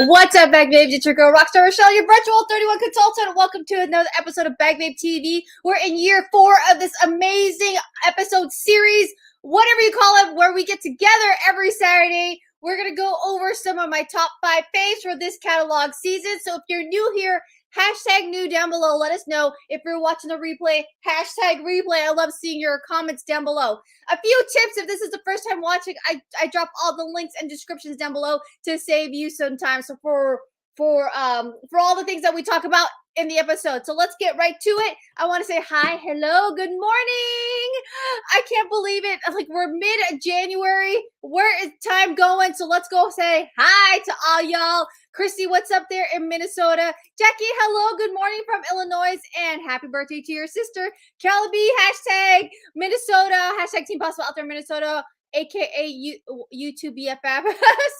What's up, Bag Babes? It's your girl, Rockstar Rochelle, your virtual 31 consultant. Welcome to another episode of Bag Babe TV. We're in year 4 of this amazing episode series, whatever you call it, where we get together every Saturday. We're going to go over some of my top 5 faves for this catalog season. So if you're new here, hashtag new down below. Let us know. If you're watching the replay, hashtag replay. I love seeing your comments down below. A few tips if this is the first time watching. I drop all the links and descriptions down below to save you some time. So for all the things that we talk about in the episode. So let's get right to it. I want to say hi, hello, good morning. I can't believe it. Like we're mid-January. Where is time going? So let's go say hi to all y'all. Christy, what's up there in Minnesota? Jackie, hello, good morning from Illinois, and happy birthday to your sister. Calabi, hashtag Minnesota, hashtag Team Possible out there in Minnesota, aka YouTube BFF.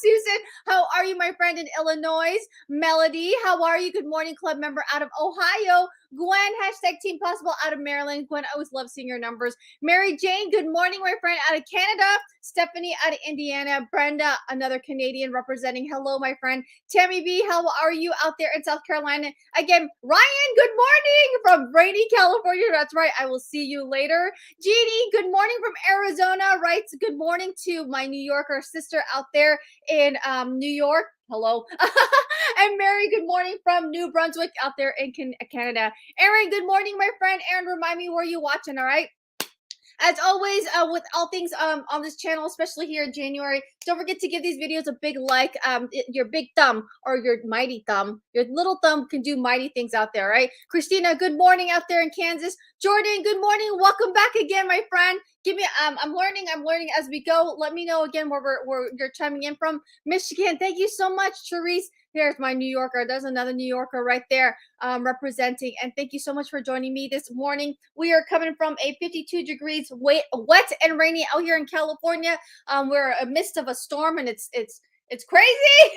Susan, how are you, my friend in Illinois? Melody, how are you? Good morning, club member out of Ohio. Gwen, hashtag Team Possible out of Maryland. Gwen, I always love seeing your numbers. Mary Jane, good morning, my friend out of Canada. Stephanie out of Indiana. Brenda, another Canadian representing. Hello, my friend. Tammy B, how are you out there in South Carolina? Again, Ryan, good morning from rainy California. That's right. I will see you later. Jeannie, good morning from Arizona. Right. Good morning to my New Yorker sister out there in New York. Hello. And Mary, good morning from New Brunswick out there in Canada. Aaron, good morning, my friend. Aaron, remind me where you're watching, all right? As always, with all things on this channel, especially here in January, don't forget to give these videos a big like. Your big thumb or your mighty thumb, your little thumb can do mighty things out there, right? Christina, good morning out there in Kansas. Jordan, good morning. Welcome back again, my friend. Give me, I'm learning as we go. Let me know again where you're chiming in from. Michigan, thank you so much, Therese. There's my New Yorker. There's another New Yorker right there representing. And thank you so much for joining me this morning. We are coming from a 52 degrees wet and rainy out here in California. We're amidst of a storm, and it's crazy.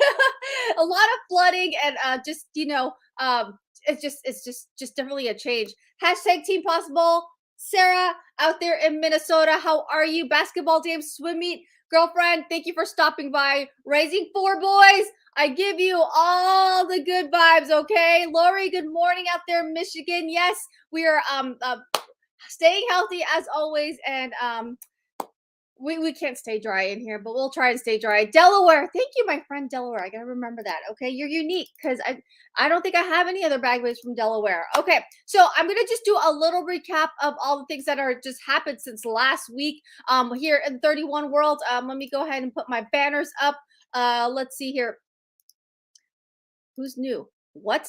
A lot of flooding and just it's just definitely a change. Hashtag Team Possible. Sarah out there in Minnesota, how are you? Basketball team, swim meet, girlfriend, thank you for stopping by. Raising 4 boys, I give you all the good vibes, okay? Lori, good morning out there in Michigan. Yes, we are staying healthy as always, and we can't stay dry in here, but we'll try and stay dry. Delaware, thank you, my friend Delaware. I gotta remember that, okay? You're unique because I don't think I have any other bag babes from Delaware. Okay, so I'm gonna just do a little recap of all the things that are just happened since last week here in 31 World. Let me go ahead and put my banners up. Let's see here. Who's new?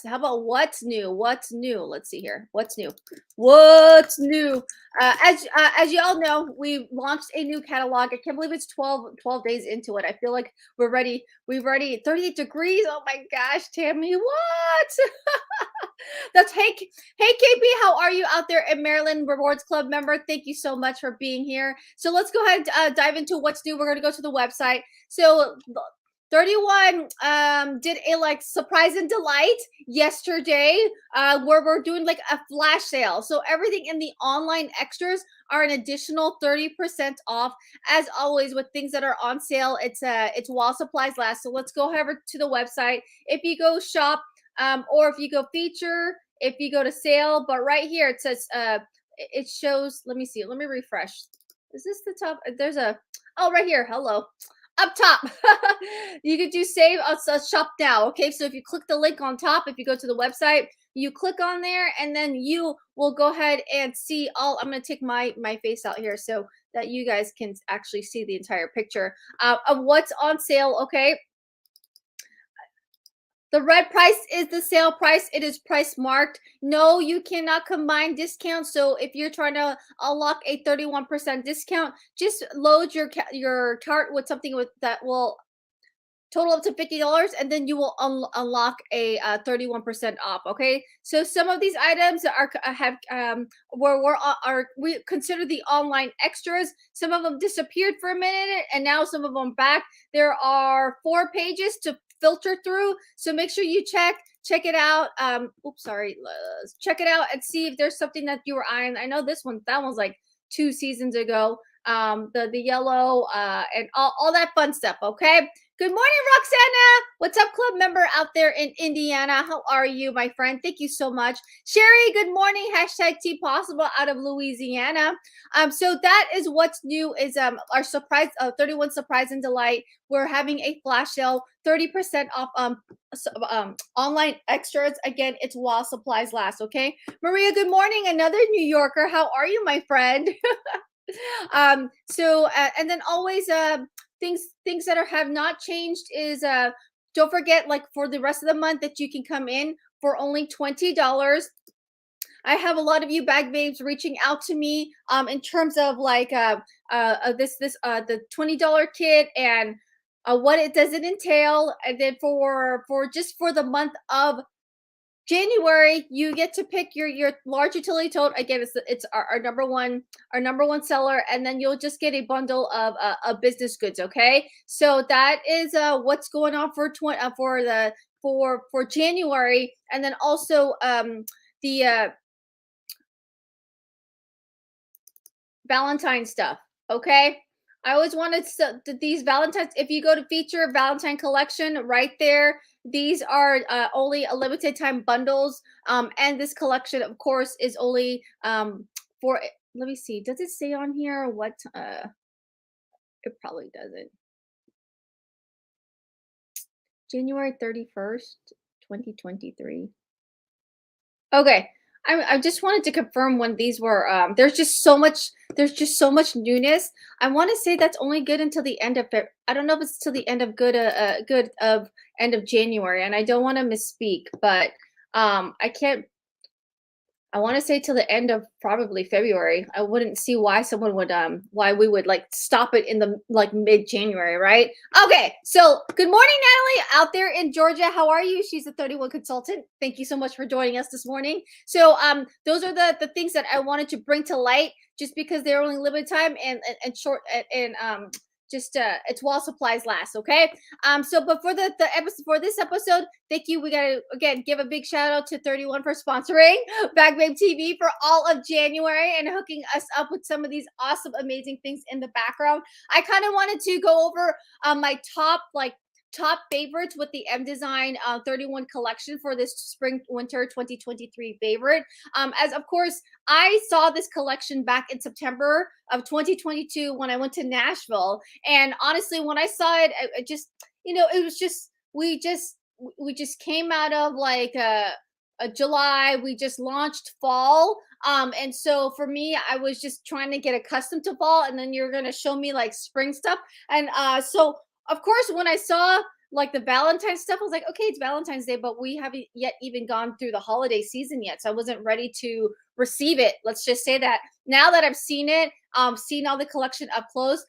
How about what's new? What's new? Let's see here. What's new? What's new? As you all know, we launched a new catalog. I can't believe it's 12 days into it. I feel like we're ready. 38 degrees. Oh my gosh, Tammy, what? That's hey KP, how are you out there in Maryland Rewards Club member? Thank you so much for being here. So let's go ahead and dive into what's new. We're going to go to the website. So 31 did a surprise and delight yesterday where we're doing like a flash sale. So everything in the online extras are an additional 30% off. As always with things that are on sale, it's while supplies last. So let's go over to the website. If you go shop or if you go feature, if you go to sale, but right here it says it shows, let me see, let me refresh. Is this the top? There's right here. Hello. Up top, you could do save shop now. Okay, so if you click the link on top, if you go to the website, you click on there, and then you will go ahead and see all. I'm going to take my face out here so that you guys can actually see the entire picture of what's on sale. Okay. The red price is the sale price. It is price marked. No, you cannot combine discounts. So if you're trying to unlock a 31% discount, just load your cart with something that will total up to $50, and then you will unlock a 31% off. Okay, so some of these items we consider the online extras. Some of them disappeared for a minute, and now some of them back. There are 4 pages to filter through, so make sure you check it out. Check it out and see if there's something that you were eyeing. I know that one's like 2 seasons ago. the yellow, and all that fun stuff. Okay. Good morning, Roxana. What's up, club member out there in Indiana? How are you, my friend? Thank you so much. Sherry, good morning. Hashtag T Possible out of Louisiana. So that is what's new is our surprise 31 surprise and delight. We're having a flash sale, 30% off online extras. Again, it's while supplies last. Okay. Maria, good morning. Another New Yorker. How are you, my friend? And then always things that have not changed is don't forget, like, for the rest of the month that you can come in for only $20. I have a lot of you bag babes reaching out to me in terms of like this the $20 kit and what it does it entail. And then for just for the month of January, you get to pick your large utility tote. Again, it's our number one seller, and then you'll just get a bundle of business goods. Okay, so that is what's going on for for January, and then also the Valentine stuff. Okay. I always wanted these Valentine's. If you go to feature Valentine collection right there, these are only a limited time bundles. And this collection, of course, is only for. Let me see. Does it say on here what? It probably doesn't. January 31st, 2023. Okay. I just wanted to confirm when these were there's just so much newness. I want to say that's only good until the end of I don't know if it's till the end of good of end of January, and I don't want to misspeak, but I can't I want to say till the end of probably February. I wouldn't see why someone would why we would like stop it in the like mid-January, right? Okay. So, good morning, Natalie out there in Georgia. How are you? She's a 31 consultant. Thank you so much for joining us this morning. So, those are the things that I wanted to bring to light just because they're only limited time and short and just it's while supplies last. Okay. So but for the episode for this episode, thank you. We gotta again give a big shout out to 31 for sponsoring Bag Babe TV for all of January and hooking us up with some of these awesome, amazing things in the background. I kind of wanted to go over my top favorites with the M Design 31 collection for this spring winter 2023 favorite. As of course, I saw this collection back in September of 2022 when I went to Nashville. And honestly, when I saw it, I just, it was just, we just came out of like a July, we just launched fall. And so for me, I was just trying to get accustomed to fall. And then you're going to show me like spring stuff. And so of course, when I saw like the Valentine's stuff, I was like, okay, it's Valentine's Day, but we haven't yet even gone through the holiday season yet. So I wasn't ready to receive it. Let's just say that now that I've seen it, seen all the collection up close,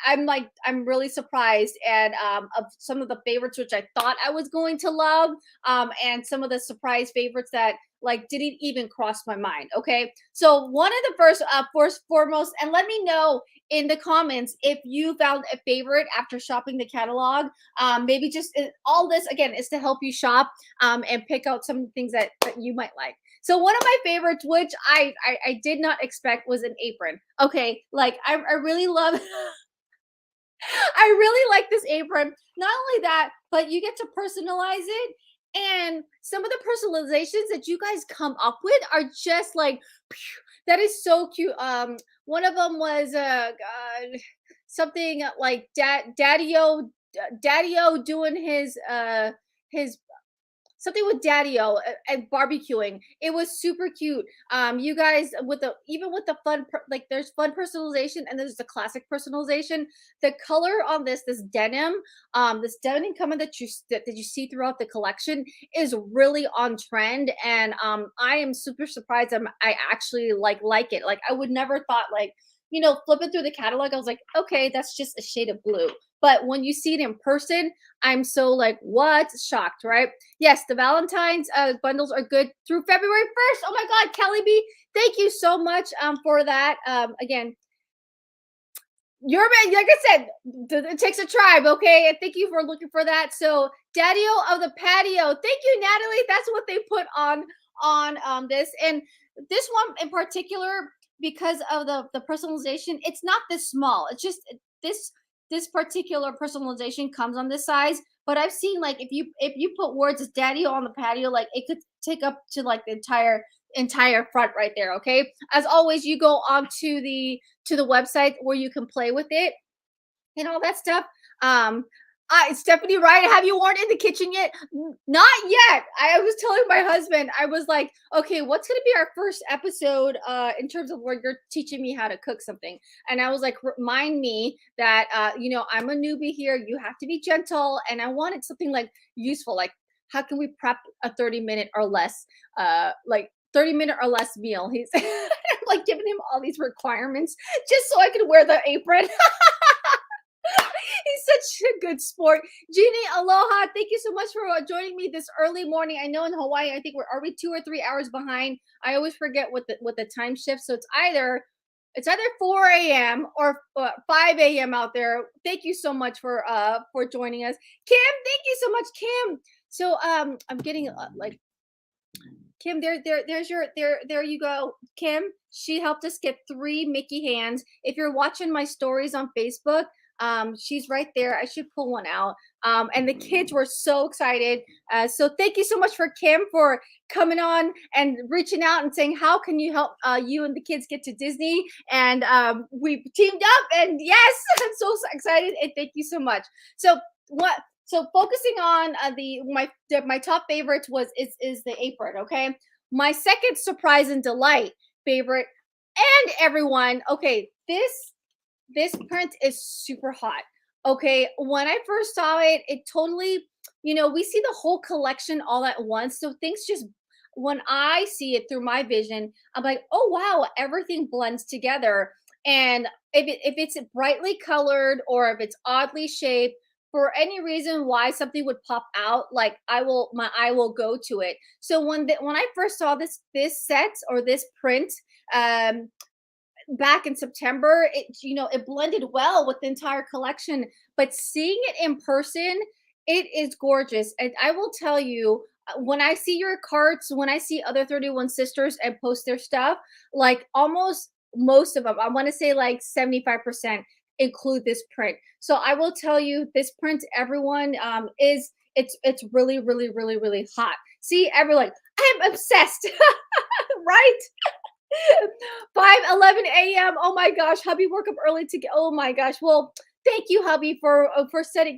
I'm really surprised and of some of the favorites which I thought I was going to love, and some of the surprise favorites that like didn't even cross my mind. Okay, so one of the first foremost, and let me know in the comments if you found a favorite after shopping the catalog. Maybe just all this again is to help you shop and pick out some things that you might like. So one of my favorites, which I did not expect, was an apron. Okay, like I really love. I really like this apron. Not only that, but you get to personalize it. And some of the personalizations that you guys come up with are just like, phew, that is so cute. One of them was God, something like Daddy-O doing his something with Daddy-O and barbecuing. It was super cute. You guys with the even with the fun like there's fun personalization and there's the classic personalization. The color on this denim, this denim coming that you see throughout the collection is really on trend, and I am super surprised. I actually like it. Like I would never thought like flipping through the catalog, I was like, okay, that's just a shade of blue. But when you see it in person, I'm so like, what? Shocked, right? Yes, the Valentine's bundles are good through February 1st. Oh my God, Kelly B, thank you so much for that. Again, you're like I said, it takes a tribe, okay? And thank you for looking for that. So, Daddy-O of the patio. Thank you, Natalie. That's what they put on this. And this one in particular, because of the personalization, it's not this small. It's just this this particular personalization comes on this size. But I've seen like if you put words as daddy on the patio, like it could take up to like the entire front right there. Okay. As always, you go on to the website where you can play with it and all that stuff. Um, Stephanie, right? Have you worn in the kitchen yet? Not yet. I was telling my husband, I was like, okay, what's going to be our first episode in terms of where you're teaching me how to cook something? And I was like, remind me that, I'm a newbie here. You have to be gentle. And I wanted something like useful, like how can we prep a 30-minute or less, 30-minute or less meal? He's like giving him all these requirements just so I could wear the apron. He's such a good sport. Jeannie, aloha. Thank you so much for joining me this early morning. I know in Hawaii, I think we're are we 2 or 3 hours behind. I always forget what the time shift. So it's either 4 a.m. or 5 a.m. out there. Thank you so much for joining us. Kim, thank you so much, Kim. So I'm getting like Kim, there you go. Kim, she helped us get 3 Mickey hands. If you're watching my stories on Facebook, she's right there. I should pull one out. And the kids were so excited. So thank you so much for Kim for coming on and reaching out and saying, how can you help you and the kids get to Disney? And we teamed up and yes, I'm so excited. And thank you so much. So what so focusing on my top favorites is the apron. Okay, my second surprise and delight favorite, and everyone, okay, this print is super hot. Okay, when I first saw it, it totally, we see the whole collection all at once, so things just, when I see it through my vision, I'm like, oh wow, everything blends together. And if it's brightly colored or if it's oddly shaped, for any reason why something would pop out, like my eye will go to it. So when I first saw this set or this print, um back in September, it blended well with the entire collection. But seeing it in person, it is gorgeous. And I will tell you, when I see your carts, when I see other 31 sisters and post their stuff, like almost most of them, I want to say like 75% include this print. So I will tell you, this print, everyone, is it's really, really, really, really hot. See, everyone, I'm obsessed, right? 5:11 a.m. Oh my gosh, hubby woke up early to get. Oh my gosh. Well, thank you, hubby, for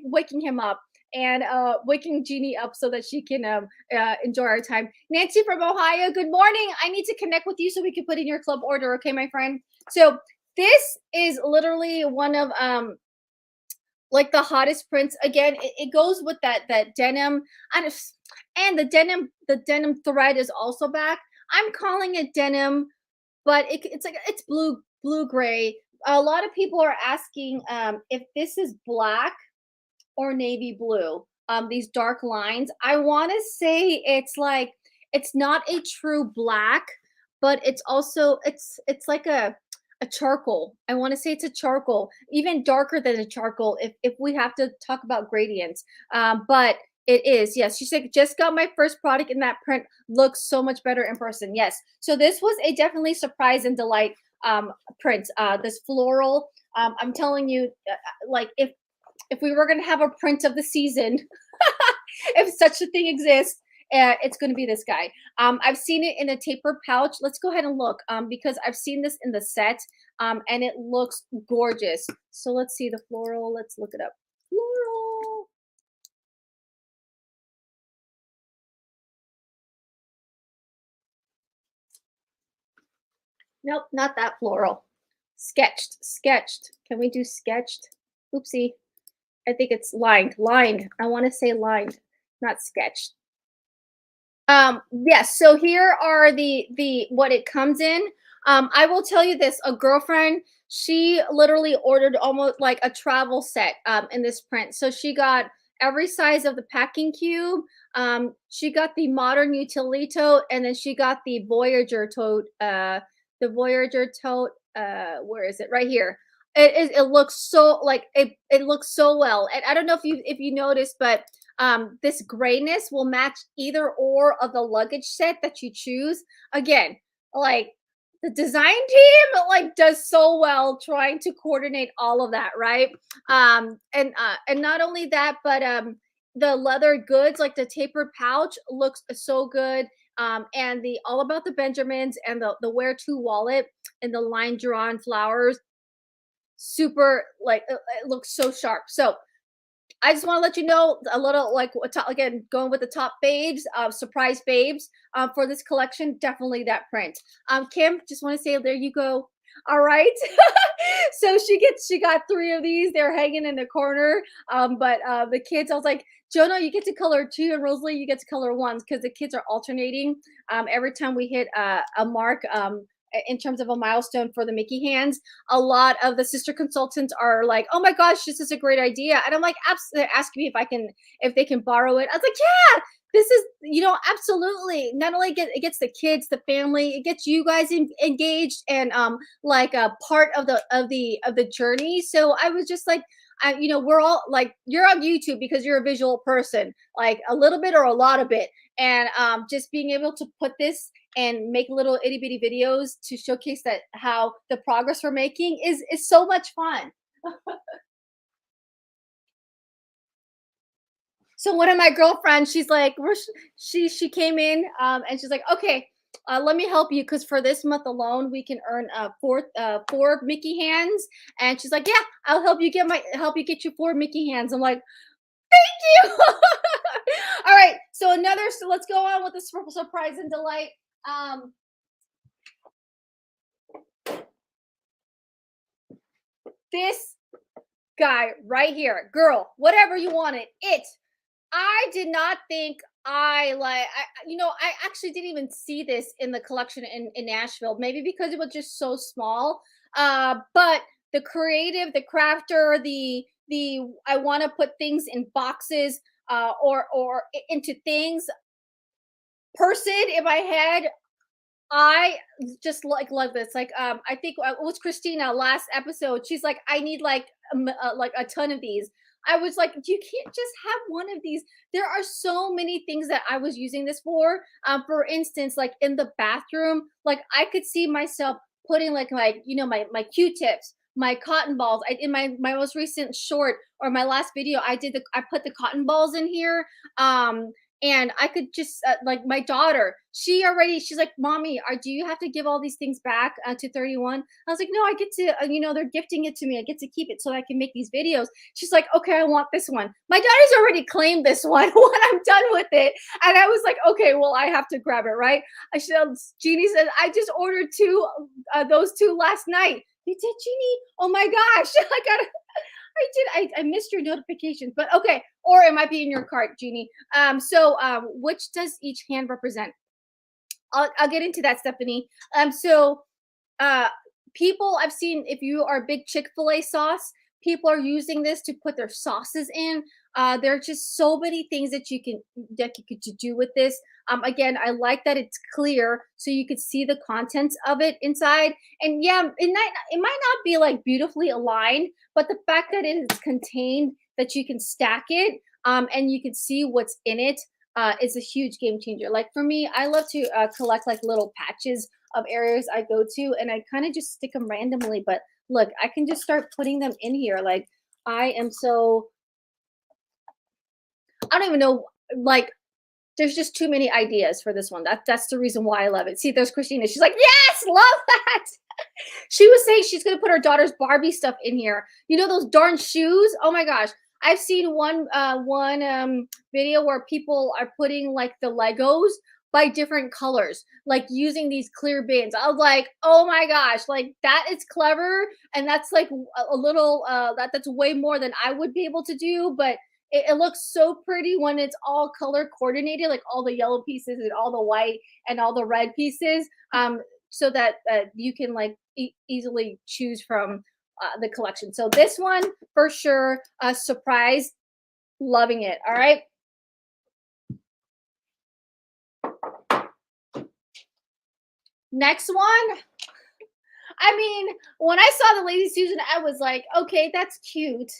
waking him up and waking Jeannie up so that she can enjoy our time. Nancy from Ohio, good morning. I need to connect with you so we can put in your club order, okay, my friend? So this is literally one of like the hottest prints. Again, it goes with that denim, and the denim thread is also back. I'm calling it denim, but it's like it's blue gray. A lot of people are asking if this is black or navy blue. These dark lines. I want to say it's like it's not a true black, but it's also it's like a charcoal. I want to say it's a charcoal, even darker than a charcoal if we have to talk about gradients. But it is, yes. She said, just got my first product in that print. Looks so much better in person. Yes. So this was a definitely surprise and delight print. This floral. I'm telling you, like if we were gonna have a print of the season, if such a thing exists, it's going to be this guy. I've seen it in a taper pouch. Let's go ahead and look because I've seen this in the set and it looks gorgeous. So let's see the floral. Let's look it up. Floral. Nope, not that floral. Sketched. Can we do sketched? Oopsie. I think it's lined. I want to say lined, not sketched. Yes, so here are the what it comes in. I will tell you this, a girlfriend, she literally ordered almost like a travel set in this print. So she got every size of the packing cube. She got the modern utility tote, and then she got the Voyager tote, where is it? Right here. It looks so like it looks so well. And I don't know if you noticed, but this grayness will match either or of the luggage set that you choose. Again, like the design team like does so well trying to coordinate all of that, right? And not only that, but the leather goods, like the tapered pouch, looks so good. And the all about the Benjamins and the where to wallet and the line drawn flowers, super like it looks so sharp. So I just want to let you know a little like again going with the top babes, surprise babes for this collection. Definitely that print. Kim, just want to say there you go. All right. So she got three of these. They're hanging in the corner. But the kids, I was like, Jonah, you get to color two, and Rosalie, you get to color ones because the kids are alternating. Every time we hit a mark. In terms of a milestone for the Mickey hands, a lot of the sister consultants are like, "Oh my gosh, this is a great idea," and I'm like, "Absolutely!" Ask me if they can borrow it. I was like, "Yeah, this is absolutely." Not only it gets the kids, the family, it gets you guys engaged and like a part of the journey. So I was just like. We're all like you're on YouTube because you're a visual person, like a little bit or a lot of it, and just being able to put this and make little itty bitty videos to showcase that how the progress we're making is so much fun. So one of my girlfriends, she's like, she came in and she's like, okay, let me help you because for this month alone, we can earn four Mickey hands. And she's like, yeah, I'll help you get you four Mickey hands. I'm like, thank you. All right, so let's go on with the surprise and delight. Um, this guy right here, girl, whatever you wanted, I did not think I actually didn't even see this in the collection in Nashville, maybe because it was just so small. But the creative, the crafter, the I want to put things in boxes into things person in my head. I just love this. Like I think it was Christina last episode. She's like, I need like a ton of these. I was like, you can't just have one of these. There are so many things that I was using this for. For instance, like in the bathroom, like I could see myself putting my Q-tips, my cotton balls. In my most recent short or my last video, I put the cotton balls in here. And I could just like my daughter, she's like, mommy, do you have to give all these things back to 31? I was like, no, I get to, they're gifting it to me. I get to keep it so I can make these videos. She's like, okay, I want this one. My daughter's already claimed this one when I'm done with it. And I was like, okay, well, I have to grab it, right? Jeannie said, I just ordered those two last night. You did, Jeannie? Oh my gosh. I missed your notifications, but okay. Or it might be in your cart, Jeannie. Which does each hand represent? I'll get into that, Stephanie. So people I've seen, if you are a big Chick-fil-A sauce, people are using this to put their sauces in. There are just so many things that you could do with this. Again, I like that it's clear so you could see the contents of it inside. And yeah, it might not be like beautifully aligned, but the fact that it is contained, that you can stack it, and you can see what's in it, is a huge game changer. Like for me, I love to collect like little patches of areas I go to, and I kind of just stick them randomly. But look, I can just start putting them in here. Like I am so I don't even know. Like there's just too many ideas for this one. That's the reason why I love it. See, there's Christina. She's like, yes, love that. She was saying she's gonna put her daughter's Barbie stuff in here. You know those darn shoes? Oh my gosh. I've seen one video where people are putting like the Legos by different colors, like using these clear bins. I was like, oh my gosh, like that is clever, and that's like a little that's way more than I would be able to do, but it looks so pretty when it's all color coordinated, like all the yellow pieces and all the white and all the red pieces, so that you can like easily choose from the collection. So this one for sure, surprise, loving it. All right. Next one. I mean, when I saw the Lady Susan, I was like, okay, that's cute.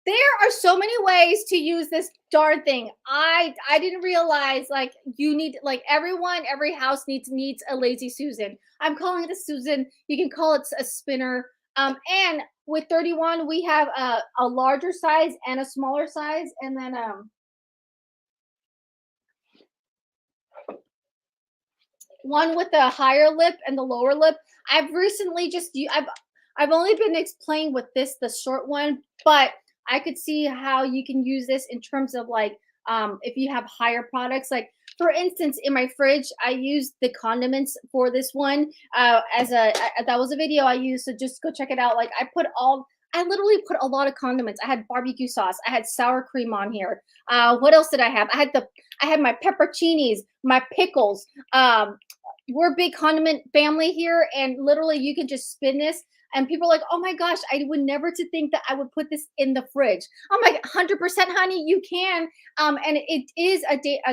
There are so many ways to use this darn thing. I didn't realize like you need like every house needs a lazy Susan. I'm calling it a Susan. You can call it a spinner. And with 31 we have a larger size and a smaller size, and then one with the higher lip and the lower lip. I've recently I've only been playing with the short one, but I could see how you can use this in terms of like if you have higher products. Like for instance, in my fridge, I used the condiments for this one that was a video I used. So just go check it out. Like I literally put a lot of condiments. I had barbecue sauce. I had sour cream on here. What else did I have? I had my pepperoncinis, my pickles. We're a big condiment family here, and literally you can just spin this and people are like, oh my gosh, I would never to think that I would put this in the fridge. I'm like, 100% honey, you can. And it is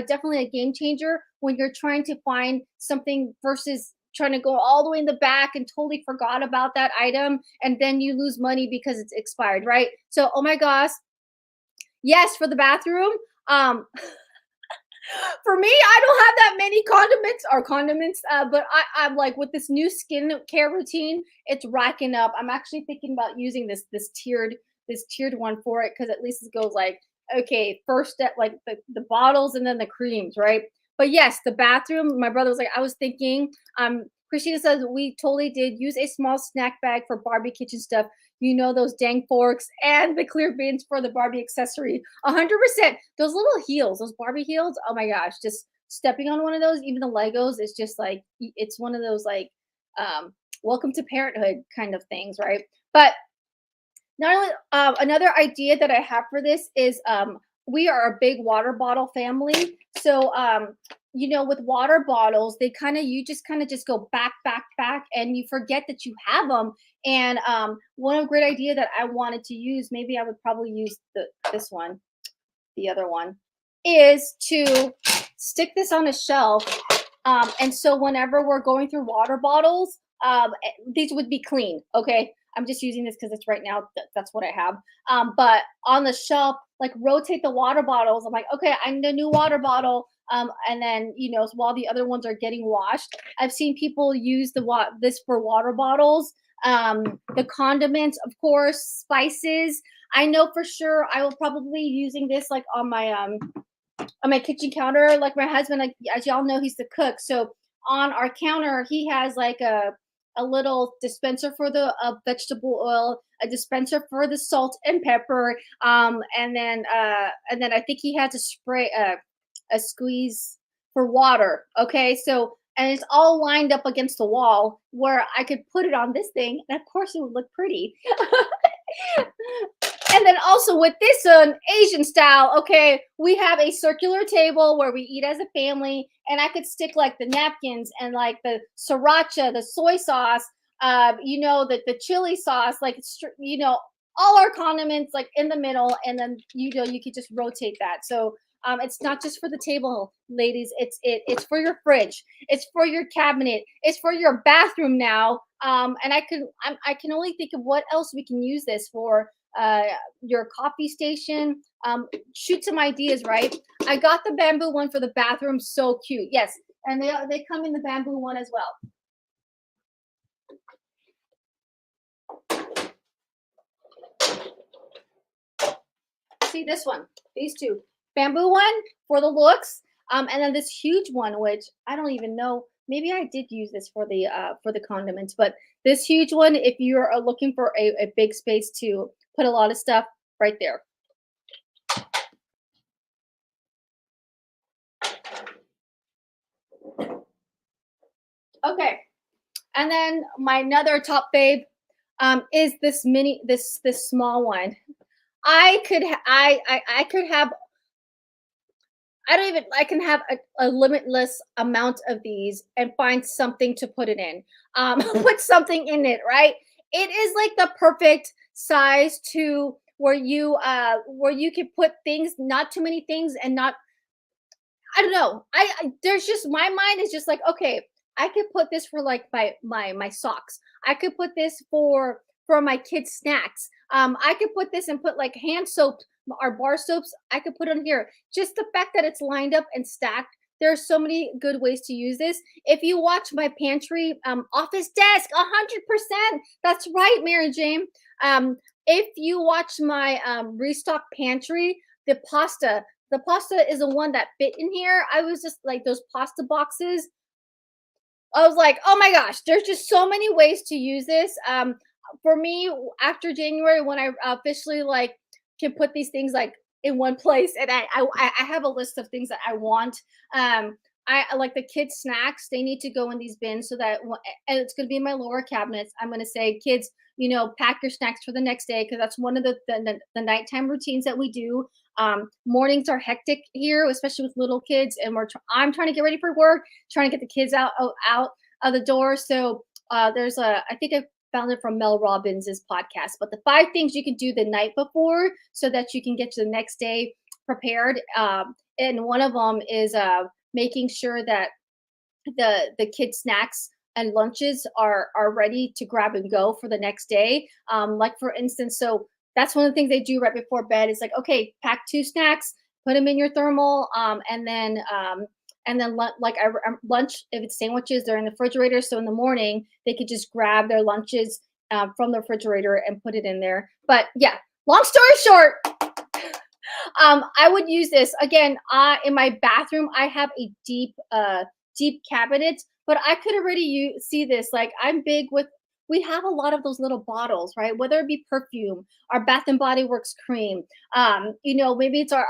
definitely a game changer when you're trying to find something versus trying to go all the way in the back and totally forgot about that item, and then you lose money because it's expired, right? So oh my gosh, yes, for the bathroom. For me, I don't have that many condiments, but I'm like with this new skin care routine, it's racking up. I'm actually thinking about using this tiered one for it because at least it goes like, okay, first step like the bottles and then the creams, right? But yes, the bathroom. My brother was like, I was thinking. Christina says we totally did use a small snack bag for Barbie kitchen stuff. You know those dang forks and the clear bins for the Barbie accessory. 100%. Those little heels, those Barbie heels. Oh my gosh, just stepping on one of those, even the Legos, is just like it's one of those like welcome to parenthood kind of things, right? But not only another idea that I have for this is we are a big water bottle family. So with water bottles, they kind of you just kind of just go back, and you forget that you have them. And one great idea that I wanted to use, maybe I would probably use this one, the other one, is to stick this on a shelf. And so whenever we're going through water bottles, these would be clean. Okay. I'm just using this because it's right now. That's what I have. But on the shelf, like rotate the water bottles. I'm like, okay, I need a new water bottle. And then while the other ones are getting washed, I've seen people use this for water bottles. The condiments, of course, spices. I know for sure I will probably be using this like on my kitchen counter. Like my husband, like as y'all know, he's the cook. So on our counter, he has like a little dispenser for the vegetable oil, a dispenser for the salt and pepper, and then I think he has a spray a squeeze for water. Okay, so and it's all lined up against the wall where I could put it on this thing, and of course it would look pretty. And then also with this Asian style, okay, we have a circular table where we eat as a family, and I could stick like the napkins and like the sriracha, the soy sauce, the chili sauce, like all our condiments like in the middle, and then you could just rotate that. So it's not just for the table, ladies. It's for your fridge. It's for your cabinet. It's for your bathroom now. And I can only think of what else we can use this for. Your coffee station. Shoot some ideas, right? I got the bamboo one for the bathroom. So cute. Yes, and they come in the bamboo one as well. See this one, these two, bamboo one for the looks, and then this huge one, which I don't even know. Maybe I did use this for the condiments, but this huge one, if you're looking for a big space to put a lot of stuff, right there. Okay, and then my another top babe is this small one. I could have I can have a limitless amount of these and find something to put it in. Put something in it, right? It is like the perfect size to where you can put things, not too many things, and not I don't know. There's just my mind is just like, okay, I could put this for like my socks. I could put this for for my kids' snacks. I could put this and put like hand soap or bar soaps. I could put on here. Just the fact that it's lined up and stacked. There are so many good ways to use this. If you watch my pantry office desk, 100%. That's right, Mary Jane. If you watch my restock pantry, the pasta is the one that fit in here. I was just like those pasta boxes. I was like, oh my gosh, there's just so many ways to use this. For me, after January, when I officially like can put these things like in one place, and I have a list of things that I want. I like the kids' snacks. They need to go in these bins so that and it's going to be in my lower cabinets. I'm going to say, kids, pack your snacks for the next day because that's one of the nighttime routines that we do. Mornings are hectic here, especially with little kids, and I'm trying to get ready for work, trying to get the kids out of the door. So there's I think I found it from Mel Robbins' podcast, but the 5 things you can do the night before so that you can get to the next day prepared. And one of them is making sure that the kids snacks and lunches are ready to grab and go for the next day. Like for instance, so that's one of the things they do right before bed is like, okay, pack 2 snacks, put them in your thermal, and then lunch, if it's sandwiches, they're in the refrigerator. So in the morning they could just grab their lunches from the refrigerator and put it in there. But yeah, long story short, I would use this again. In my bathroom, I have a deep cabinet, but I could already see this. Like I'm big with. We have a lot of those little bottles, right? Whether it be perfume, our Bath and Body Works cream, maybe it's our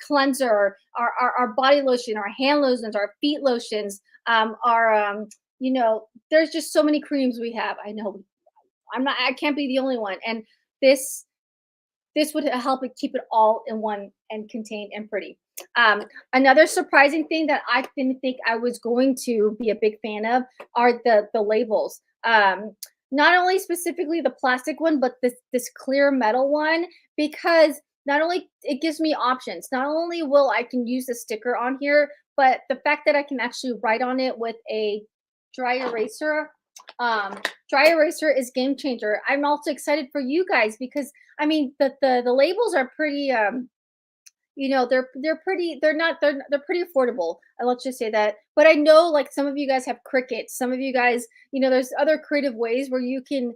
cleanser, our body lotion, our hand lotions, our feet lotions, there's just so many creams we have. I know I can't be the only one, and this this would help it keep it all in one and contained and pretty. Another surprising thing that I didn't think I was going to be a big fan of are the labels. Not only specifically the plastic one, but this clear metal one, because not only it gives me options. Not only will I can use the sticker on here, but the fact that I can actually write on it with a dry eraser. Dry eraser is game changer. I'm also excited for you guys because I mean the labels are pretty they're pretty they're pretty affordable. Let's just say that. But I know like some of you guys have Cricut. Some of you guys, there's other creative ways where you can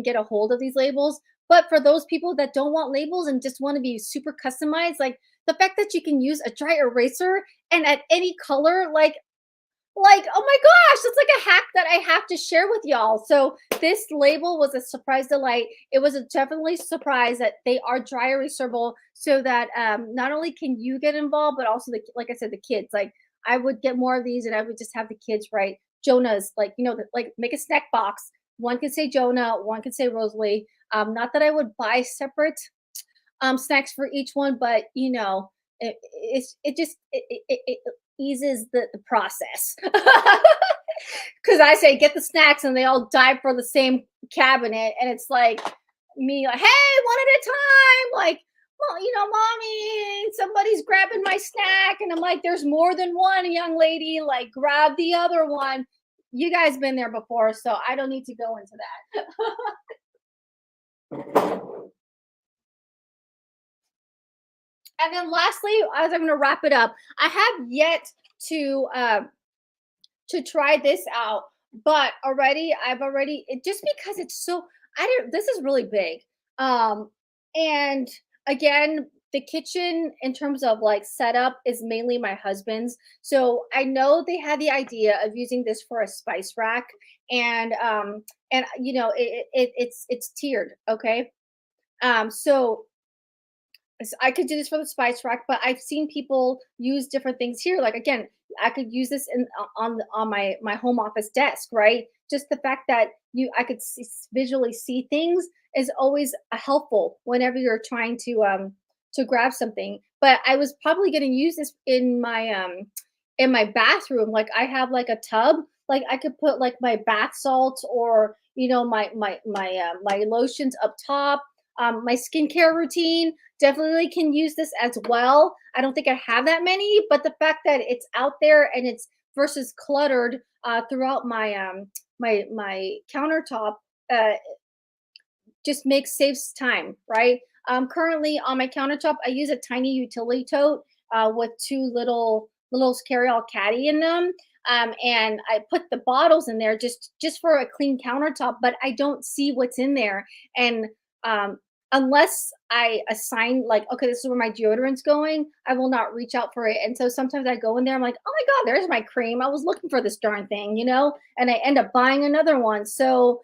get a hold of these labels. But for those people that don't want labels and just want to be super customized, like the fact that you can use a dry eraser and at any color, like, oh my gosh, it's like a hack that I have to share with y'all. So this label was a surprise delight. It was a definitely surprise that they are dry erasable so that not only can you get involved, but also like I said, the kids. Like I would get more of these and I would just have the kids write Jonah's, like, like make a snack box. One could say Jonah, one could say Rosalie. Not that I would buy separate snacks for each one, but it eases the process. Because I say get the snacks and they all dive for the same cabinet, and it's like me like, hey, one at a time, like, well, mommy, somebody's grabbing my snack, and I'm like, there's more than one, young lady, like grab the other one. You guys been there before, so I don't need to go into that. And then lastly, as I'm going to wrap it up, I have yet to try this out, but just because it's so this is really big. And again, the kitchen in terms of like setup is mainly my husband's. So I know they had the idea of using this for a spice rack, and it's tiered, okay? So I could do this for the spice rack, but I've seen people use different things here. Like again, I could use this on my home office desk, right? Just the fact that I could visually see things is always helpful whenever you're trying to grab something. But I was probably going to use this in my bathroom. Like I have like a tub, like I could put like my bath salts or my lotions up top. My skincare routine definitely can use this as well. I don't think I have that many, but the fact that it's out there and it's versus cluttered throughout my my countertop, uh, just makes saves time, right? Currently on my countertop, I use a tiny utility tote with two little carry-all caddy in them, and I put the bottles in there just for a clean countertop. But I don't see what's in there, and um, unless I assign like, okay, this is where my deodorant's going, I will not reach out for it. And so sometimes I go in there, I'm like, oh my god, there's my cream. I was looking for this darn thing, and I end up buying another one. So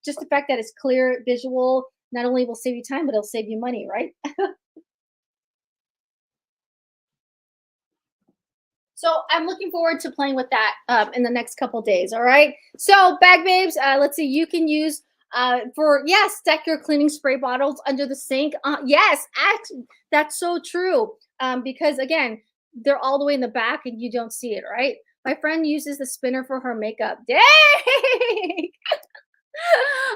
just the fact that it's clear, visual, not only will save you time, but it'll save you money, right? So I'm looking forward to playing with that in the next couple days. All right. So bag babes, let's see. You can use for yes, stack your cleaning spray bottles under the sink. Yes, that's so true. Because again, they're all the way in the back and you don't see it, right? My friend uses the spinner for her makeup. Dang!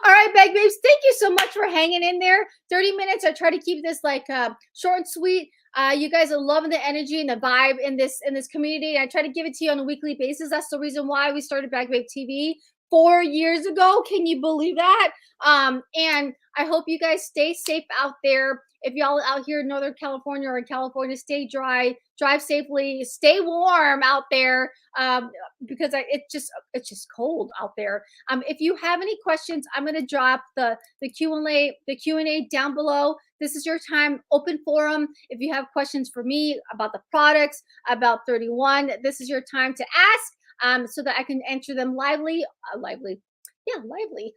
All right, bag babes, thank you so much for hanging in there. 30 minutes. I try to keep this like short and sweet. You guys are loving the energy and the vibe in this community. I try to give it to you on a weekly basis. That's the reason why we started Bag Babe TV 4 years ago. Can you believe that? And I hope you guys stay safe out there. If y'all out here in Northern California or in California, stay dry, drive safely, stay warm out there. Because it's just cold out there. If you have any questions, I'm going to drop the Q&A down below. This is your time, open forum. If you have questions for me about the products, about 31, this is your time to ask, so that I can answer them lively. Yeah, lively.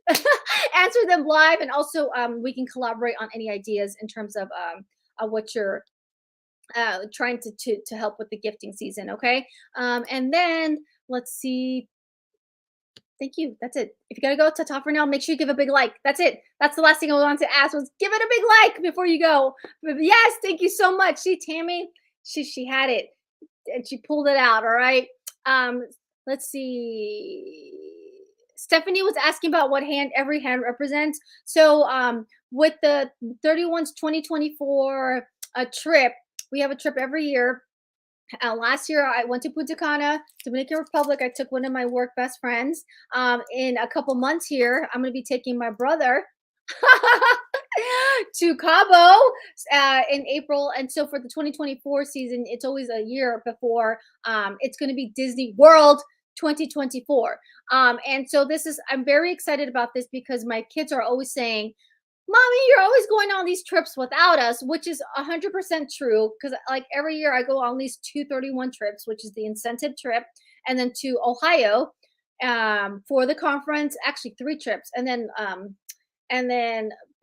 Answer them live, and also we can collaborate on any ideas in terms of what you're trying to help with the gifting season. Okay, and then let's see. Thank you. That's it. If you gotta go to top for now, make sure you give a big like. That's it. That's the last thing I wanted to ask was give it a big like before you go. But yes, thank you so much. See, Tammy, she had it and she pulled it out. All right. Um, let's see. Stephanie was asking about what hand every hand represents. So with the 31's 2024 trip, we have a trip every year. Last year, I went to Punta Cana, Dominican Republic. I took one of my work best friends. In a couple months here, I'm going to be taking my brother to Cabo in April. And so for the 2024 season, it's always a year before. It's going to be Disney World 2024. And so I'm very excited about this because my kids are always saying, Mommy, you're always going on these trips without us, which is 100% true. Because like every year I go on these 231 trips, which is the incentive trip, and then to Ohio for the conference. Actually, three trips, and then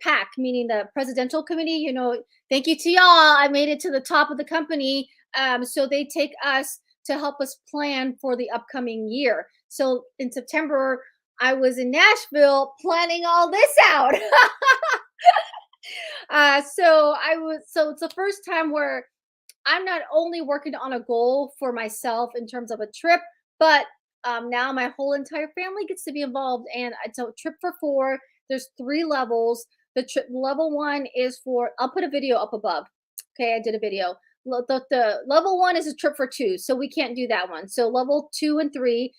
PAC, meaning the presidential committee. Thank you to y'all. I made it to the top of the company, so they take us to help us plan for the upcoming year. So in September, I was in Nashville planning all this out. So it's the first time where I'm not only working on a goal for myself in terms of a trip, but now my whole entire family gets to be involved. And it's a trip for four. There's three levels. Level one is for, I'll put a video up above. Okay, I did a video. The level one is a trip for two, so we can't do that one. So level 2 and 3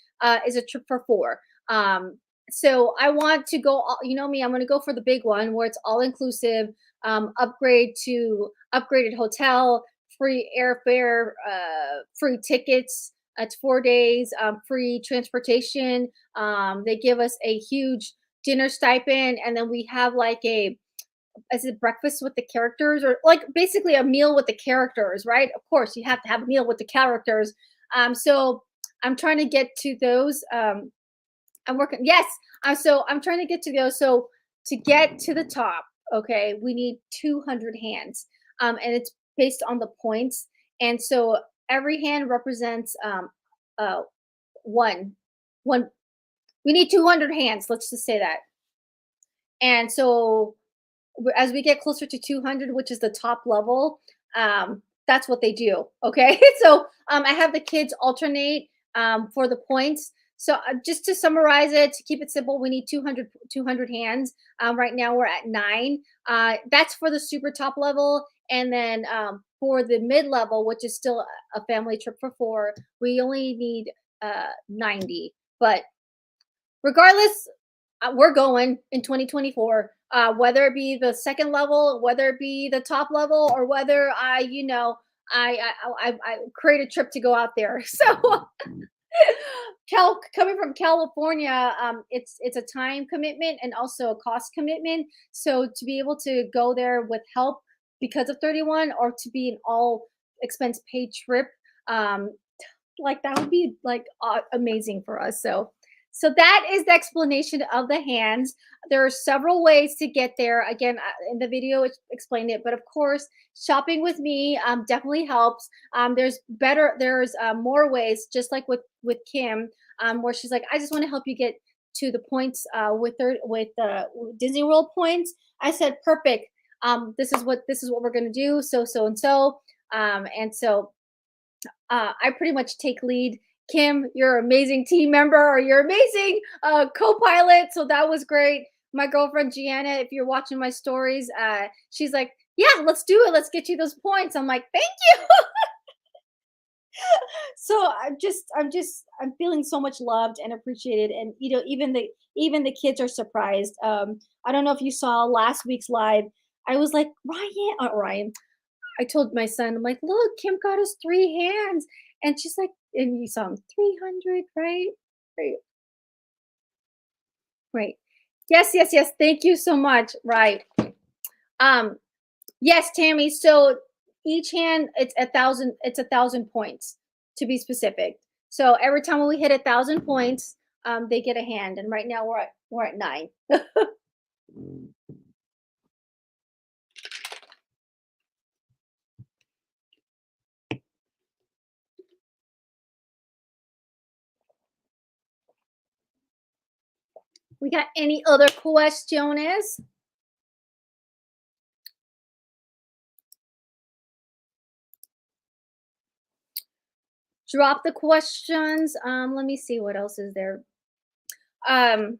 is a trip for four. So I want to go, me, I'm going to go for the big one where it's all inclusive, upgrade to upgraded hotel, free airfare, free tickets. It's 4 days, free transportation. They give us a huge dinner stipend, and then we have like is it breakfast with the characters, or like basically a meal with the characters, right? Of course, you have to have a meal with the characters. So I'm trying to get to those. I'm working. Yes. So I'm trying to get to those. So to get to the top, okay, we need 200 hands, and it's based on the points. And so every hand represents uh, one. One. We need 200 hands. Let's just say that. And so as we get closer to 200, which is the top level, that's what they do. Okay. So I have the kids alternate for the points. So just to summarize it, to keep it simple, we need 200 hands. Right now we're at 9. That's for the super top level. And then for the mid level, which is still a family trip for 4, we only need 90. But regardless, we're going in 2024, whether it be the second level, whether it be the top level, or whether I create a trip to go out there. So coming from California, it's a time commitment and also a cost commitment. So to be able to go there with help because of 31, or to be an all expense paid trip, um, like that would be like amazing for us. So that is the explanation of the hands. There are several ways to get there. Again, in the video it explained it, but of course shopping with me definitely helps. There's more ways, just like with Kim, where she's like, I just want to help you get to the points with Disney World points. I said perfect. This is what we're gonna do. And so I pretty much take lead. Kim, you're an amazing team member, or you're amazing co-pilot. So that was great. My girlfriend Gianna, if you're watching my stories, she's like, "Yeah, let's do it. Let's get you those points." I'm like, "Thank you." So I'm feeling so much loved and appreciated, and even the kids are surprised. I don't know if you saw last week's live. I was like, Ryan, I told my son, I'm like, look, Kim got us three hands. And she's like, and you saw him 300, right? Right. Right. Yes, yes, yes. Thank you so much. Right. Um, yes, Tammy. So each hand, it's 1,000 points to be specific. So every time when we hit 1,000 points, they get a hand. And right now we're at 9. We got any other questions? Drop the questions. Let me see what else is there. Um,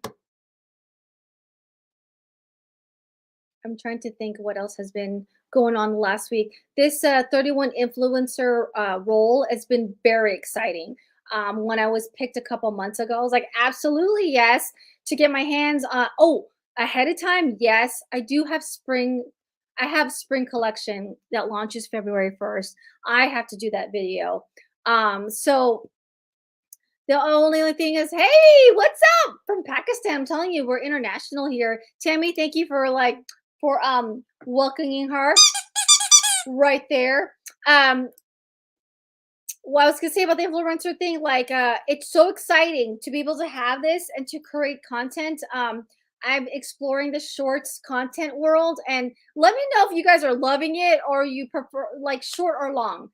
I'm trying to think what else has been going on last week. This 31 influencer role has been very exciting. When I was picked a couple months ago, I was like, absolutely yes, to get my hands on. Oh, ahead of time, yes, I do have spring. I have spring collection that launches February 1st. I have to do that video. So the only thing is, hey, what's up from Pakistan? I'm telling you, we're international here. Tammy, thank you for welcoming her right there. What I was gonna say about the influencer thing, like it's so exciting to be able to have this and to create content. I'm exploring the shorts content world, and let me know if you guys are loving it, or you prefer like short or long,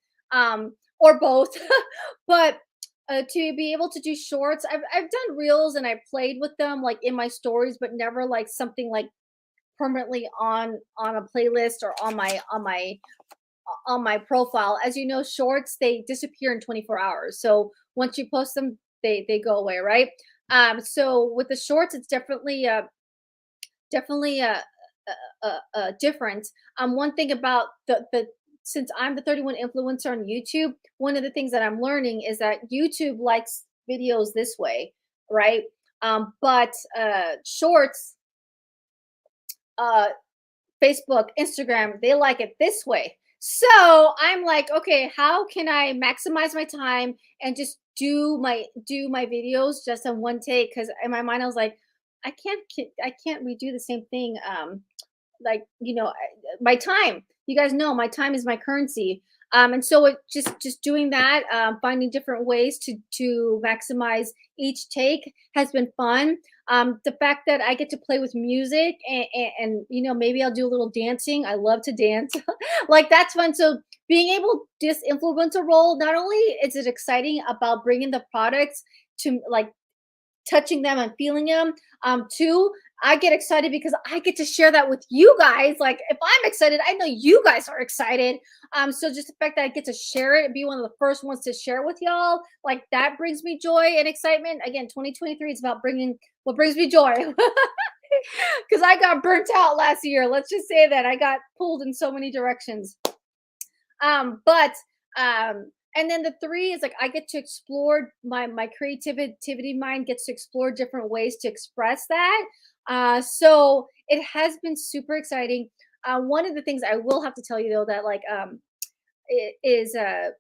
or both. But to be able to do shorts, I've done reels and I played with them like in my stories, but never like something like permanently on a playlist or on my profile. As you know, shorts, they disappear in 24 hours. So once you post them, they go away, right? So with the shorts, it's definitely different. One thing about the since I'm the 31 influencer on YouTube, one of the things that I'm learning is that YouTube likes videos this way, right? But shorts, uh, Facebook, Instagram, they like it this way. So I'm like, okay, how can I maximize my time and just do my videos just in one take? Because in my mind, I was like, I can't redo the same thing. Like my time. You guys know my time is my currency. And so it just doing that, finding different ways to maximize each take has been fun. The fact that I get to play with music and maybe I'll do a little dancing. I love to dance. Like that's fun. So being able this influencer role, not only is it exciting about bringing the products to like touching them and feeling them. Two, I get excited because I get to share that with you guys. Like if I'm excited, I know you guys are excited. So just the fact that I get to share it and be one of the first ones to share with y'all, like that brings me joy and excitement. Again, 2023 is about bringing what brings me joy. Because I got burnt out last year. Let's just say that I got pulled in so many directions. But And then the three is like I get to explore my creativity mind gets to explore different ways to express that. So it has been super exciting. One of the things I will have to tell you though that like is the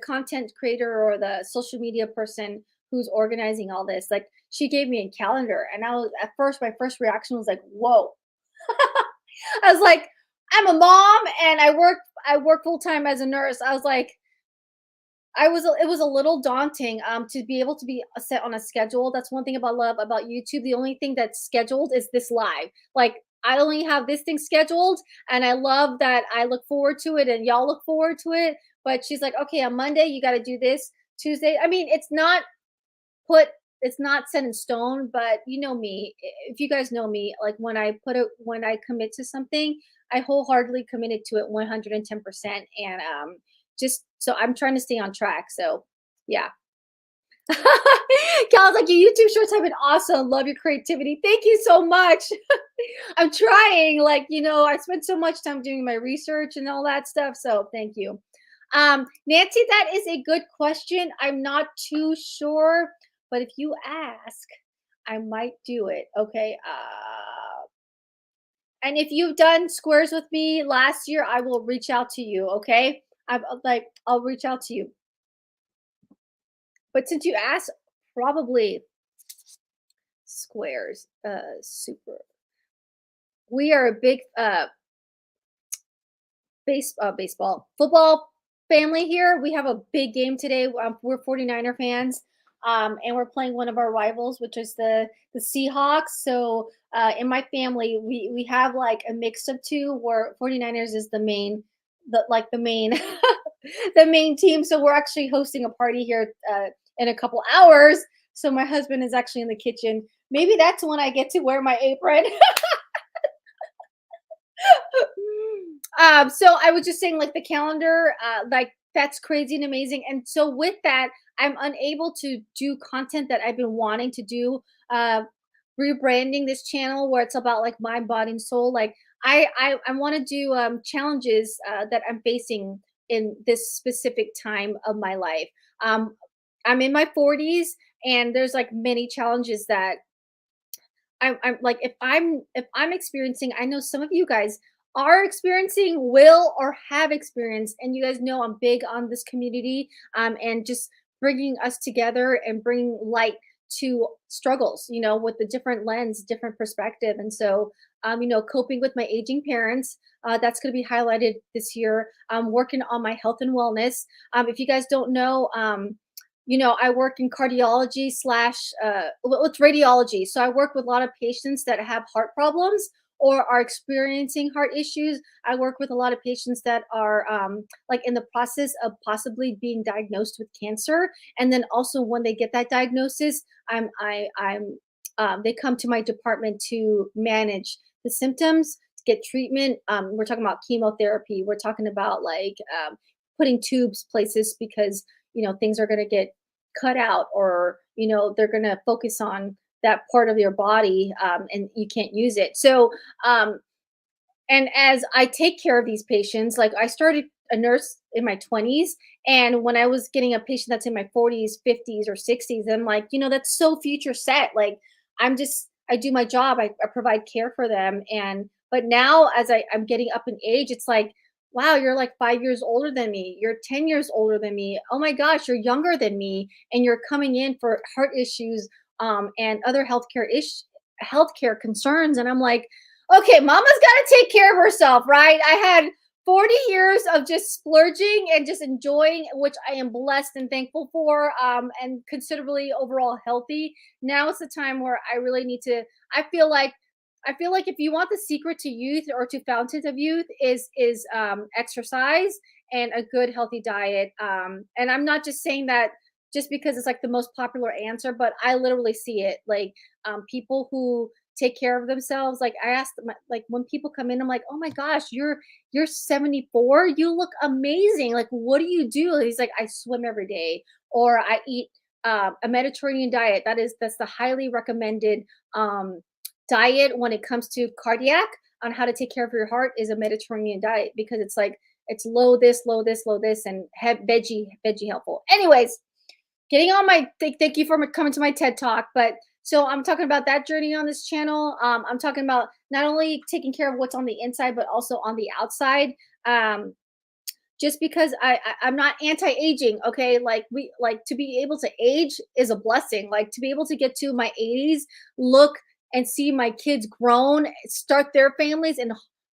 content creator or the social media person who's organizing all this, like she gave me a calendar and I was at first my first reaction was like, whoa. I was like, I'm a mom and I work full time as a nurse. I was like, it was a little daunting to be able to be set on a schedule. That's one thing about love about YouTube. The only thing that's scheduled is this live. Like I only have this thing scheduled and I love that I look forward to it and y'all look forward to it. But she's like, okay, on Monday you got to do this. Tuesday. I mean, put it's not set in stone, but you know me. If you guys know me, like when I commit to something, I wholeheartedly committed to it 110%. And just so I'm trying to stay on track. So yeah. Cal's like, your YouTube shorts have been awesome. Love your creativity. Thank you so much. I'm trying, like, I spent so much time doing my research and all that stuff. So thank you. Nancy, that is a good question. I'm not too sure, but if you ask, I might do it. Okay. And if you've done squares with me last year, I will reach out to you. Okay. I'll reach out to you. But since you asked, probably squares. Super. We are a big baseball, football family here. We have a big game today. We're 49er fans, and we're playing one of our rivals, which is the Seahawks. So in my family, we have like a mix of two, where 49ers is the main the main team. So we're actually hosting a party here in a couple hours. So my husband is actually in the kitchen. Maybe that's when I get to wear my apron. So I was just saying, like the calendar, like that's crazy and amazing. And so with that, I'm unable to do content that I've been wanting to do. Rebranding this channel where it's about like mind, body, and soul. Like I want to do challenges that I'm facing in this specific time of my life. Um, I'm in my 40s, and there's like many challenges that I'm like if I'm experiencing, I know some of you guys are experiencing, will or have experienced, and you guys know I'm big on this community, and just bringing us together and bringing light to struggles, with the different lens, different perspective. And so, coping with my aging parents, that's going to be highlighted this year. I'm working on my health and wellness. If you guys don't know, I work in cardiology slash it's radiology. So I work with a lot of patients that have heart problems or are experiencing heart issues. I work with a lot of patients that are like in the process of possibly being diagnosed with cancer, and then also when they get that diagnosis, they come to my department to manage the symptoms, to get treatment. We're talking about chemotherapy. We're talking about like putting tubes places because things are going to get cut out, or they're going to focus on that part of your body, and you can't use it. So and as I take care of these patients, like I started a nurse in my 20s, and when I was getting a patient that's in my 40s, 50s, or 60s, I'm like, that's so future set. Like I do my job, I provide care for them. And but now as I'm getting up in age, it's like, wow, you're like 5 years older than me. You're 10 years older than me. Oh my gosh, you're younger than me, and you're coming in for heart issues, and other healthcare concerns. And I'm like, okay, mama's got to take care of herself, right? I had 40 years of just splurging and just enjoying, which I am blessed and thankful for, and considerably overall healthy. Now it's the time where I really need to. I feel like if you want the secret to youth or to fountains of youth is exercise and a good healthy diet. And I'm not just saying that just because it's like the most popular answer, but I literally see it. Like people who take care of themselves. Like I asked them, like when people come in, I'm like, oh my gosh, you're 74, you look amazing. Like what do you do? He's like, I swim every day, or I eat a Mediterranean diet. That's the highly recommended diet when it comes to cardiac, on how to take care of your heart, is a Mediterranean diet, because it's like it's low this, low this, low this, and veggie helpful. Anyways, getting on my thank you for coming to my TED talk. But so I'm talking about that journey on this channel. I'm talking about not only taking care of what's on the inside, but also on the outside. Um, just because I'm not anti-aging, okay? Like to be able to age is a blessing. Like to be able to get to my 80s, look and see my kids grown, start their families, and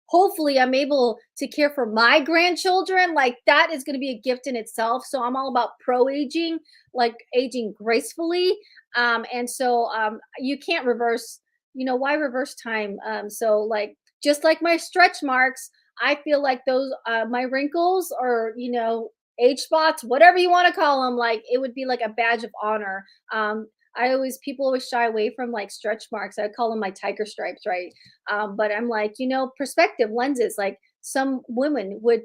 hopefully I'm able to care for my grandchildren. Like that is going to be a gift in itself. So I'm all about pro aging, like aging gracefully. And so you can't reverse, why reverse time? So like just like my stretch marks, I feel like those my wrinkles or age spots, whatever you want to call them, like it would be like a badge of honor. People always shy away from like stretch marks. I call them my tiger stripes, right? But I'm like, perspective lenses. Like some women would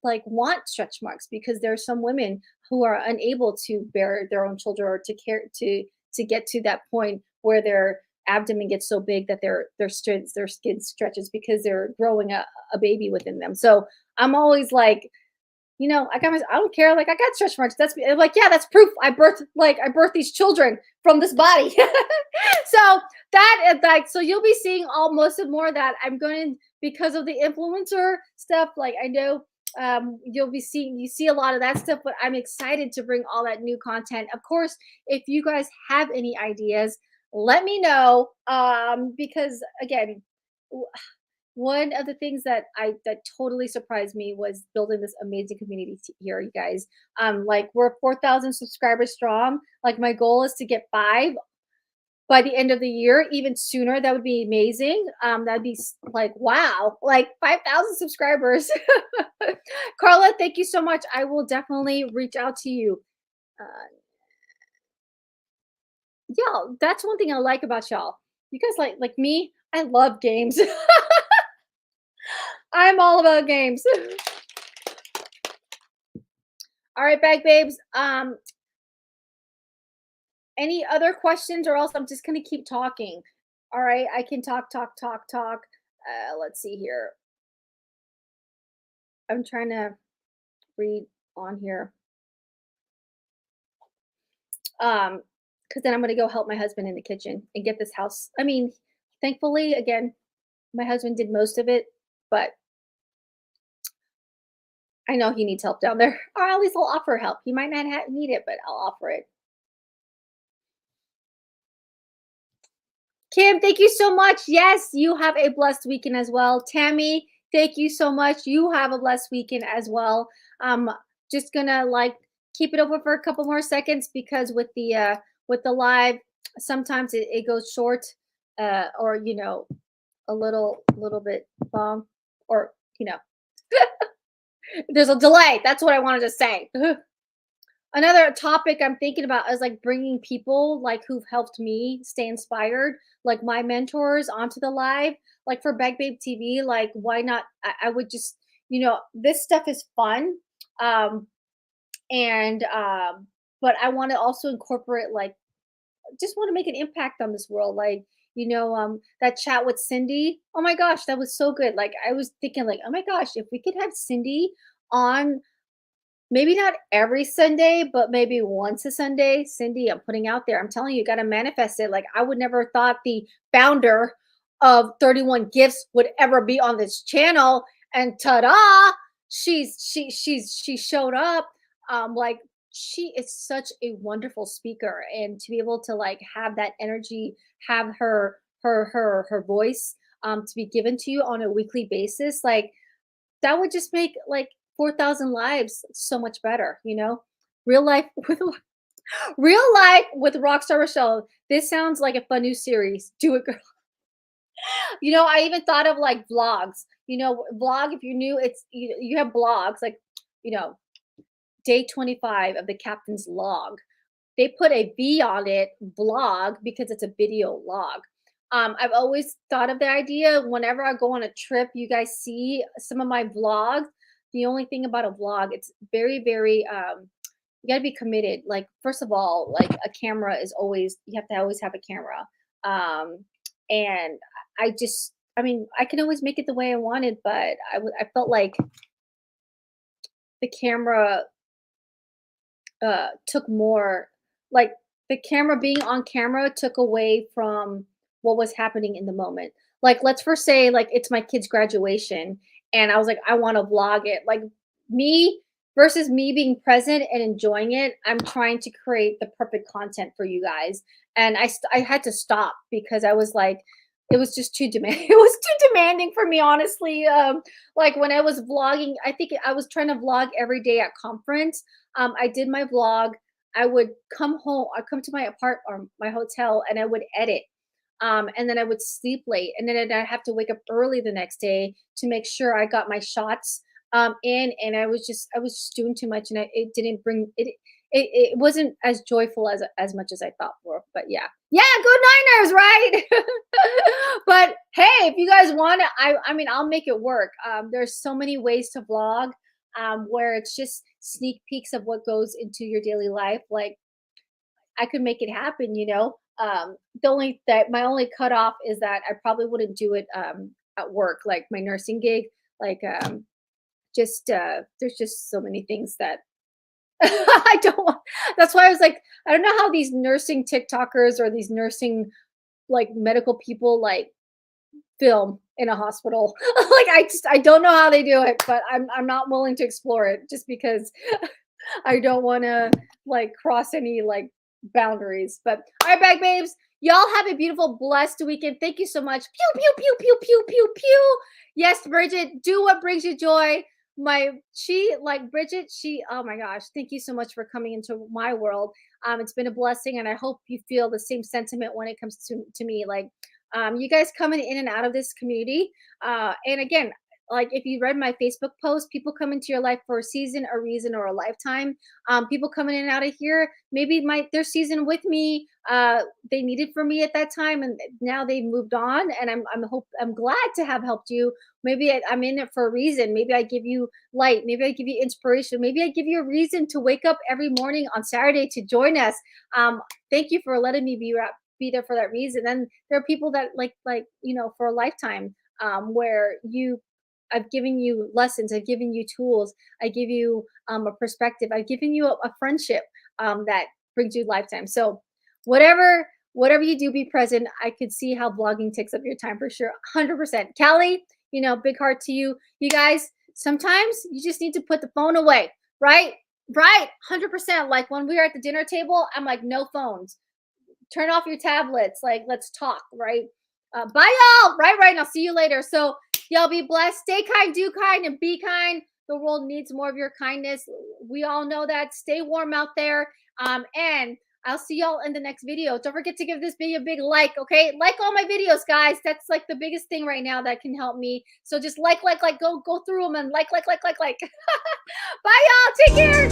like want stretch marks because there are some women who are unable to bear their own children or to care to get to that point where their abdomen gets so big that their skin stretches because they're growing a baby within them. So I'm always like, I don't care. Like I got stretch marks. That's like, yeah, that's proof. I birthed these children from this body. So that is like, so you'll be seeing most of more of that. I'm going because of the influencer stuff. Like I know you see a lot of that stuff, but I'm excited to bring all that new content. Of course, if you guys have any ideas, let me know. Because again, one of the things that totally surprised me was building this amazing community here, you guys. Like we're 4,000 subscribers strong. Like my goal is to get 5 by the end of the year, even sooner. That would be amazing. That'd be like wow, like 5,000 subscribers. Carla, thank you so much. I will definitely reach out to you. Uh, yeah, that's one thing I like about y'all. You guys like me. I love games. I'm all about games. All right, bag babes. Any other questions, or else I'm just gonna keep talking. All right, I can talk, talk, talk, talk. Let's see here. I'm trying to read on here. Because then I'm gonna go help my husband in the kitchen and get this house. I mean, thankfully, again, my husband did most of it, but I know he needs help down there, or at least I'll offer help. He might not need it, but I'll offer it. Kim, thank you so much. Yes, you have a blessed weekend as well. Tammy, thank you so much. You have a blessed weekend as well. Just gonna like keep it open for a couple more seconds because with the live, sometimes it goes short, or a little bit long, or there's a delay. That's what I wanted to say. Another topic I'm thinking about is like bringing people like who've helped me stay inspired, like my mentors onto the live, like for Bag Babe TV. Like, why not? I would just, this stuff is fun. Um, and, but I want to also incorporate, like, just want to make an impact on this world. Like, that chat with Cindy. Oh my gosh, that was so good. Like, I was thinking, like, oh my gosh, if we could have Cindy on maybe not every Sunday, but maybe once a Sunday. Cindy, I'm putting out there. I'm telling you, you got to manifest it. Like I would never thought the founder of 31 Gifts would ever be on this channel. And ta-da, she showed up. Like she is such a wonderful speaker, and to be able to like have that energy, have her voice to be given to you on a weekly basis, like that would just make like 4,000 lives so much better, Real life with real life with Rockstar Rochelle. This sounds like a fun new series. Do it, girl. I even thought of like vlogs. Vlog, if you're new, it's you have blogs like, day 25 of the captain's log. They put a V on it, vlog, because it's a video log. I've always thought of the idea whenever I go on a trip, you guys see some of my vlogs. The only thing about a vlog, it's very, very, you got to be committed. Like, first of all, like a camera is always, you have to always have a camera. And I mean, I can always make it the way I wanted, but I felt like the camera took more, like, the camera being on camera took away from what was happening in the moment. Like, let's first say, like, it's my kid's graduation, and I was like, I want to vlog it. Like, me versus me being present and enjoying it, I'm trying to create the perfect content for you guys. And I had to stop because I was like, it was just too demanding. It was too demanding for me, honestly. Like when I was vlogging, I think I was trying to vlog every day at conference. I did my vlog. I would come home. I'd come to my or my hotel, and I would edit. And then I would sleep late, and then I'd have to wake up early the next day to make sure I got my shots in. And I was just doing too much, and it didn't bring it. It wasn't as joyful as much as I thought for. But yeah, yeah, go Niners, right? But hey, if you guys want it, I mean, I'll make it work. There's so many ways to vlog, where it's just sneak peeks of what goes into your daily life. Like, I could make it happen, you know. The only that my only cutoff is that I probably wouldn't do it at work, like my nursing gig. Like, just there's just so many things that I don't want. That's why I was like, I don't know how these nursing TikTokers or these nursing, like, medical people, like, film in a hospital. Like, I don't know how they do it, but I'm not willing to explore it just because I don't want to, like, cross any, like, boundaries. But all right, bag babes, y'all have a beautiful, blessed weekend. Thank you so much. Pew pew pew pew pew pew pew. Yes, Bridget, do what brings you joy. Bridget, oh my gosh, thank you so much for coming into my world. It's been a blessing, and I hope you feel the same sentiment when it comes to me. Like, you guys coming in and out of this community, and again, like, if you read my Facebook post, people come into your life for a season, a reason, or a lifetime. People coming in and out of here, maybe their season with me, they needed for me at that time, and now they've moved on. And I'm glad to have helped you. Maybe I'm in it for a reason. Maybe I give you light. Maybe I give you inspiration. Maybe I give you a reason to wake up every morning on Saturday to join us. Thank you for letting me be there for that reason. And there are people that for a lifetime, where I've given you lessons, I've given you tools, I give you a perspective, I've given you a friendship that brings you lifetime. So whatever you do, be present. I could see how vlogging takes up your time for sure. 100%. Callie, big heart to you. You guys, sometimes you just need to put the phone away, right? Right. 100%. Like when we were at the dinner table, I'm like, no phones. Turn off your tablets. Like, let's talk, right? Bye, y'all. Right. And I'll see you later. So y'all be blessed. Stay kind, do kind, and be kind. The world needs more of your kindness. We all know that. Stay warm out there. And I'll see y'all in the next video. Don't forget to give this video a big like, okay? Like all my videos, guys. That's like the biggest thing right now that can help me. So just like, go through them and like. Bye, y'all. Take care.